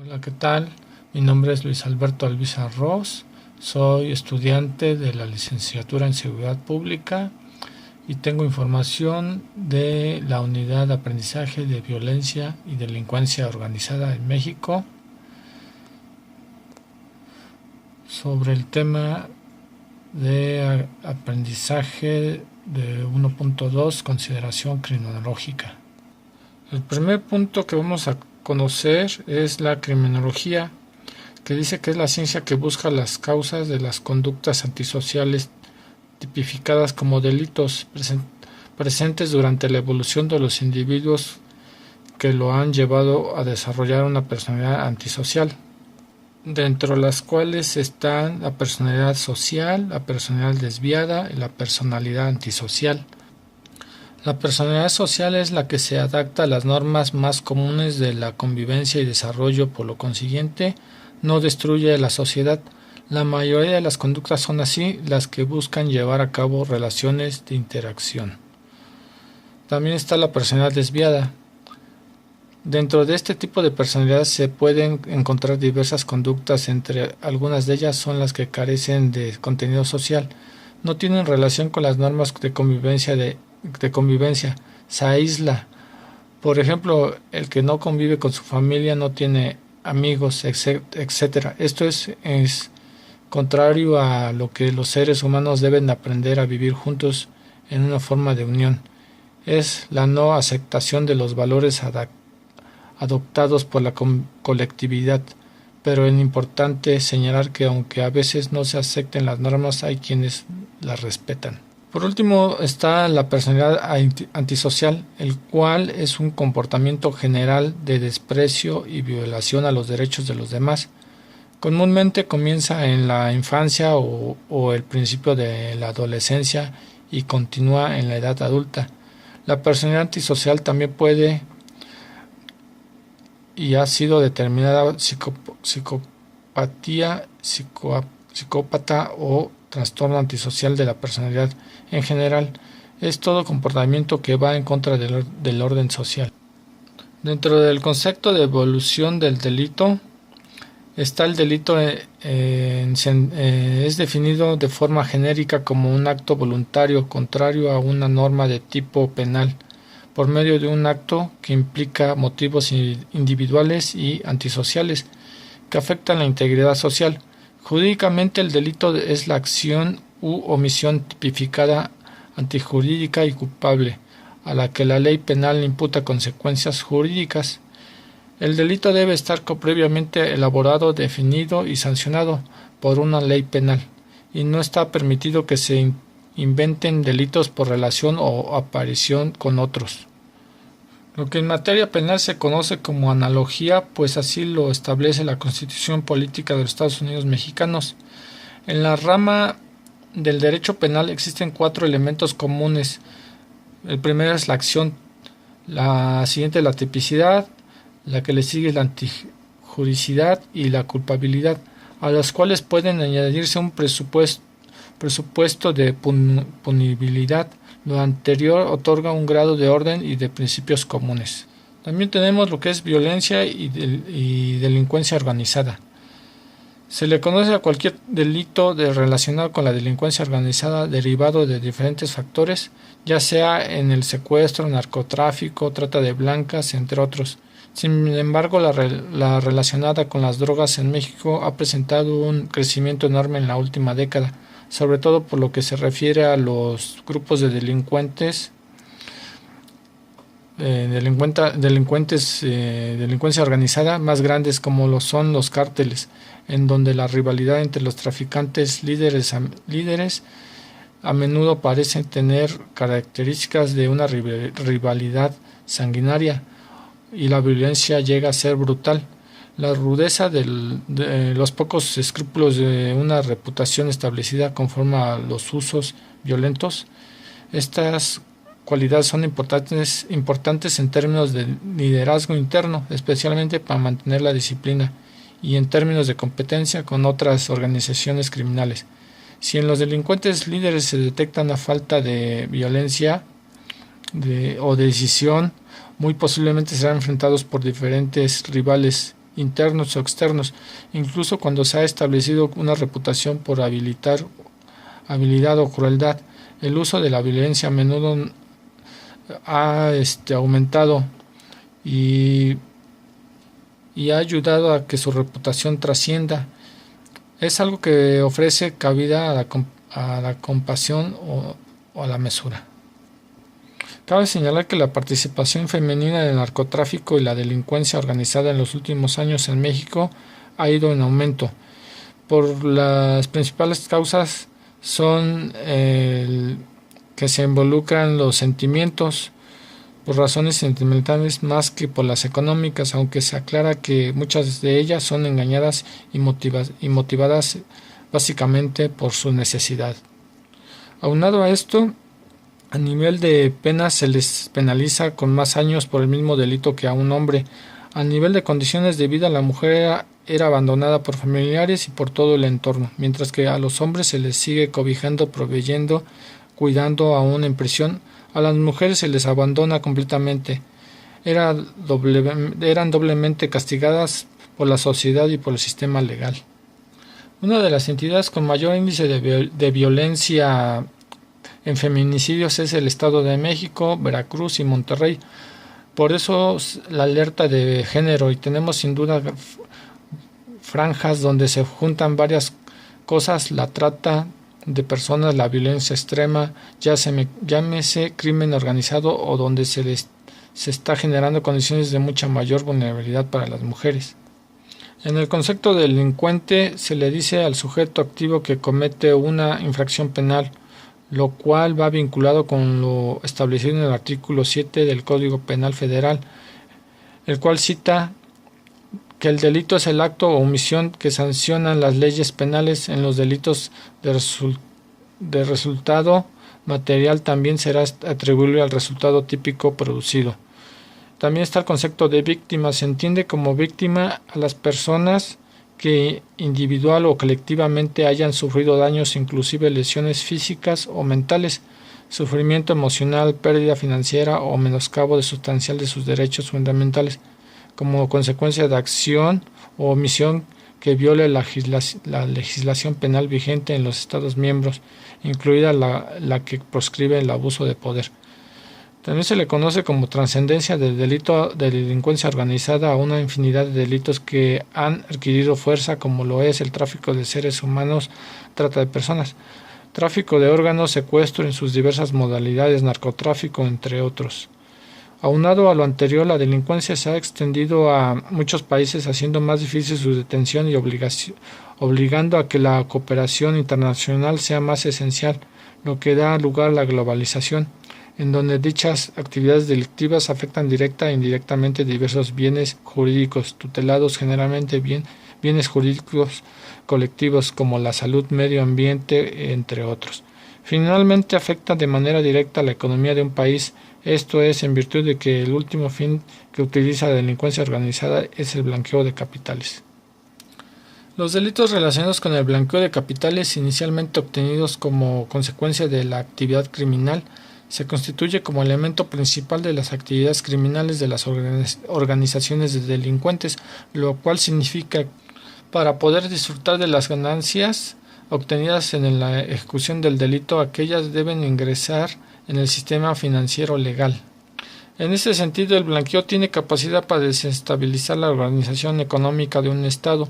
Hola, ¿qué tal? Mi nombre es Luis Alberto Alviza Ross, soy estudiante de la licenciatura en Seguridad Pública y tengo información de la Unidad de Aprendizaje de Violencia y Delincuencia Organizada en México sobre el tema de aprendizaje de 1.2, consideración criminológica. El primer punto que vamos a conocer es la criminología, que dice que es la ciencia que busca las causas de las conductas antisociales tipificadas como delitos presentes durante la evolución de los individuos que lo han llevado a desarrollar una personalidad antisocial, dentro de las cuales están la personalidad social, la personalidad desviada y la personalidad antisocial. La personalidad social es la que se adapta a las normas más comunes de la convivencia y desarrollo, por lo consiguiente, no destruye la sociedad. La mayoría de las conductas son así, las que buscan llevar a cabo relaciones de interacción. También está la personalidad desviada. Dentro de este tipo de personalidad se pueden encontrar diversas conductas, entre algunas de ellas son las que carecen de contenido social, no tienen relación con las normas de convivencia, se aísla. Por ejemplo, el que no convive con su familia, no tiene amigos, etc. Esto es contrario a lo que los seres humanos deben aprender a vivir juntos en una forma de unión. Es la no aceptación de los valores adoptados por la colectividad, pero es importante señalar que aunque a veces no se acepten las normas, hay quienes las respetan. Por último está la personalidad antisocial, el cual es un comportamiento general de desprecio y violación a los derechos de los demás. Comúnmente comienza en la infancia o el principio de la adolescencia y continúa en la edad adulta. La personalidad antisocial también puede y ha sido determinada psicopatía, psicópata o trastorno antisocial de la personalidad. En general, es todo comportamiento que va en contra del orden social. Dentro del concepto de evolución del delito, está el delito es definido de forma genérica como un acto voluntario contrario a una norma de tipo penal, por medio de un acto que implica motivos individuales y antisociales que afectan la integridad social. Jurídicamente, el delito es la acción u omisión tipificada, antijurídica y culpable, a la que la ley penal imputa consecuencias jurídicas. El delito debe estar previamente elaborado, definido y sancionado por una ley penal, y no está permitido que se inventen delitos por relación o aparición con otros. Lo que en materia penal se conoce como analogía, pues así lo establece la Constitución Política de los Estados Unidos Mexicanos. En la rama del derecho penal existen 4 elementos comunes. El primero es la acción, la siguiente es la tipicidad, la que le sigue es la antijuricidad y la culpabilidad, a las cuales pueden añadirse un presupuesto de punibilidad. Lo anterior otorga un grado de orden y de principios comunes. También tenemos lo que es violencia y delincuencia organizada. Se le conoce a cualquier delito relacionado con la delincuencia organizada derivado de diferentes factores, ya sea en el secuestro, narcotráfico, trata de blancas, entre otros. Sin embargo, la relacionada con las drogas en México ha presentado un crecimiento enorme en la última década, sobre todo por lo que se refiere a los grupos de delincuencia organizada más grandes, como lo son los cárteles, en donde la rivalidad entre los traficantes líderes a menudo parece tener características de una rivalidad sanguinaria, y la violencia llega a ser brutal. La rudeza de los pocos escrúpulos de una reputación establecida conforme a los usos violentos. Estas cualidades son importantes en términos de liderazgo interno, especialmente para mantener la disciplina, y en términos de competencia con otras organizaciones criminales. Si en los delincuentes líderes se detecta una falta de violencia o decisión, muy posiblemente serán enfrentados por diferentes rivales internos o externos, incluso cuando se ha establecido una reputación por habilidad o crueldad. El uso de la violencia a menudo ha aumentado y ha ayudado a que su reputación trascienda. Es algo que ofrece cabida a la compasión o a la mesura. Cabe señalar que la participación femenina en el narcotráfico y la delincuencia organizada en los últimos años en México ha ido en aumento. Por las principales causas son que se involucran los sentimientos, por razones sentimentales más que por las económicas, aunque se aclara que muchas de ellas son engañadas y motivadas básicamente por su necesidad. Aunado a esto, a nivel de penas se les penaliza con más años por el mismo delito que a un hombre. A nivel de condiciones de vida, la mujer era abandonada por familiares y por todo el entorno, mientras que a los hombres se les sigue cobijando, proveyendo, cuidando aún en prisión. A las mujeres se les abandona completamente. Eran doblemente castigadas por la sociedad y por el sistema legal. Una de las entidades con mayor índice de violencia en feminicidios es el Estado de México, Veracruz y Monterrey. Por eso la alerta de género, y tenemos sin duda franjas donde se juntan varias cosas: la trata de personas, la violencia extrema, llámese crimen organizado, o donde se está generando condiciones de mucha mayor vulnerabilidad para las mujeres. En el concepto de delincuente se le dice al sujeto activo que comete una infracción penal, lo cual va vinculado con lo establecido en el artículo 7 del Código Penal Federal, el cual cita que el delito es el acto o omisión que sancionan las leyes penales. En los delitos de resultado material también será atribuible al resultado típico producido. También está el concepto de víctima. Se entiende como víctima a las personas que individual o colectivamente hayan sufrido daños, inclusive lesiones físicas o mentales, sufrimiento emocional, pérdida financiera o menoscabo sustancial de sus derechos fundamentales, como consecuencia de acción o omisión que viole la legislación penal vigente en los Estados miembros, incluida la que proscribe el abuso de poder. También se le conoce como trascendencia del delito de delincuencia organizada a una infinidad de delitos que han adquirido fuerza, como lo es el tráfico de seres humanos, trata de personas, tráfico de órganos, secuestro en sus diversas modalidades, narcotráfico, entre otros. Aunado a lo anterior, la delincuencia se ha extendido a muchos países, haciendo más difícil su detención y obligando a que la cooperación internacional sea más esencial, lo que da lugar a la globalización, en donde dichas actividades delictivas afectan directa e indirectamente diversos bienes jurídicos tutelados, generalmente bienes jurídicos colectivos como la salud, medio ambiente, entre otros. Finalmente afecta de manera directa a la economía de un país, esto es en virtud de que el último fin que utiliza la delincuencia organizada es el blanqueo de capitales. Los delitos relacionados con el blanqueo de capitales, inicialmente obtenidos como consecuencia de la actividad criminal, se constituye como elemento principal de las actividades criminales de las organizaciones de delincuentes, lo cual significa que para poder disfrutar de las ganancias obtenidas en la ejecución del delito, aquellas deben ingresar en el sistema financiero legal. En este sentido, el blanqueo tiene capacidad para desestabilizar la organización económica de un Estado,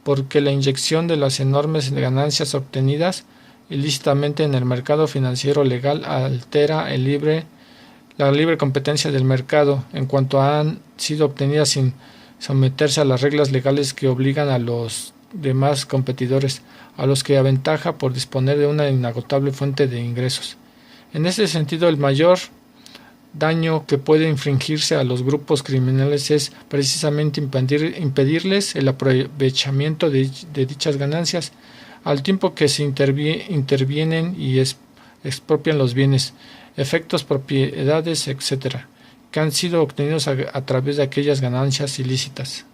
porque la inyección de las enormes ganancias obtenidas ilícitamente en el mercado financiero legal altera la libre competencia del mercado, en cuanto han sido obtenidas sin someterse a las reglas legales que obligan a los demás competidores, a los que aventaja por disponer de una inagotable fuente de ingresos. En este sentido, el mayor daño que puede infligirse a los grupos criminales es precisamente impedirles el aprovechamiento de dichas ganancias, al tiempo que se intervienen y expropian los bienes, efectos, propiedades, etc., que han sido obtenidos a través de aquellas ganancias ilícitas.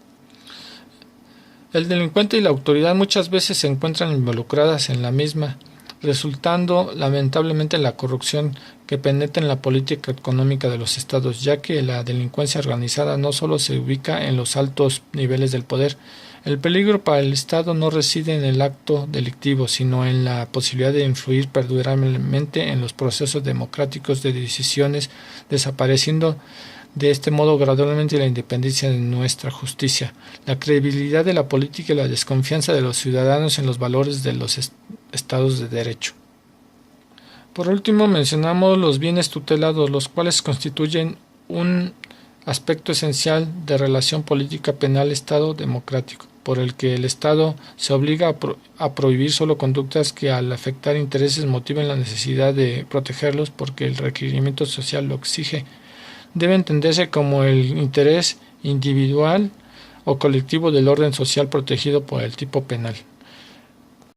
El delincuente y la autoridad muchas veces se encuentran involucradas en la misma, resultando lamentablemente la corrupción que penetren la política económica de los estados, ya que la delincuencia organizada no solo se ubica en los altos niveles del poder. El peligro para el Estado no reside en el acto delictivo, sino en la posibilidad de influir perdurablemente en los procesos democráticos de decisiones, desapareciendo de este modo gradualmente la independencia de nuestra justicia, la credibilidad de la política y la desconfianza de los ciudadanos en los valores de los estados de derecho. Por último, mencionamos los bienes tutelados, los cuales constituyen un aspecto esencial de relación política penal Estado democrático, por el que el Estado se obliga a prohibir solo conductas que al afectar intereses motiven la necesidad de protegerlos porque el requerimiento social lo exige. Debe entenderse como el interés individual o colectivo del orden social protegido por el tipo penal.